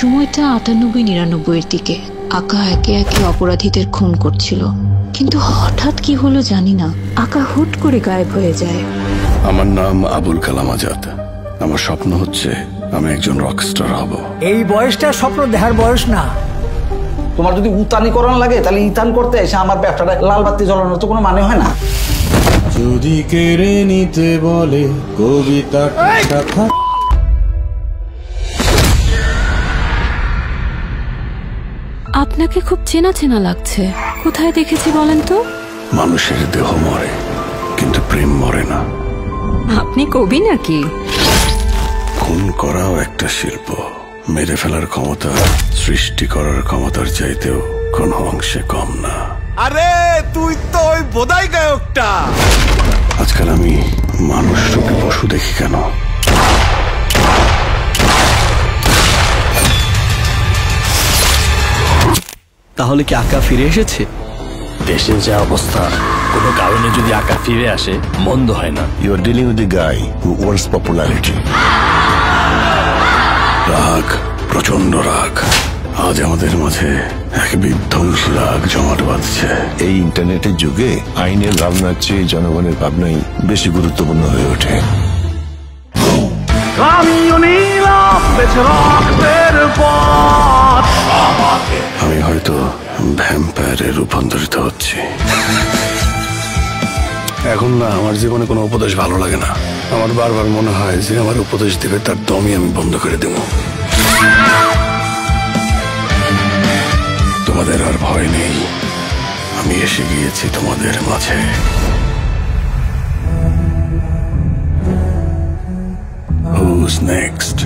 সময়টা 98-99-এর দিকে। আকা একে একে অপরাধীদের খুন করছিল, কিন্তু হঠাৎ কি হলো জানি না, আকা হুট করে গায়েব হয়ে যায়। আমার নাম আবুল কালাম আজাদ। আমার স্বপ্ন হচ্ছে আমি একজন রকস্টার হব। এই বয়সটা স্বপ্ন দেখার বয়স না। তোমার যদি উতানি করানো লাগে তাহলে ইতান করতে এসে আমার ব্যবসাটা লাল বাতি জ্বলানোর তো কোনো মানে হয় না। যদি কেড়ে নিতে বলে কবিতা আপনাকে খুব চেনা চেনা লাগছে, কোথায় দেখেছি বলেন তো? মানুষের দেহ মরে, কিন্তু প্রেম মরে না। আপনি কবি নাকি? খুন করাও একটা শিল্প। মেরে ফেলার ক্ষমতা সৃষ্টি করার ক্ষমতার চাইতেও কোনো অংশে কম না। আরে তুই তো ওই বোধাই গায়কটা। আজকাল আমি মানুষ রূপে পশু দেখি কেন? তাহলে কি আকা ফিরে এসেছে? দেশের যে অবস্থা, কোনো কারণে যদি আকা ফিরে আসে মন্দ হয় না। You are dealing with the guy who wants popularity. রাগ, প্রচন্ড রাগ। আজ আমাদের মাঝে এক বিধ্বংসী রাগ জমাট বাঁধছে। এই ইন্টারনেটের যুগে আইনের ভাবনার চেয়ে জনগণের ভাবনাই বেশি গুরুত্বপূর্ণ হয়ে ওঠে। আমি হয়তো ভ্যাম্পায়ারে রূপান্তরিত হচ্ছি। এখন না আমার জীবনে কোনো উপদেশ ভালো লাগে না। আমার বারবার মনে হয় যে আমার উপদেশ দেবে তার দমই আমি বন্ধ করে দেব। তোমাদের আর ভয় নেই, আমি এসে গিয়েছি তোমাদের মাঝে। Who's next?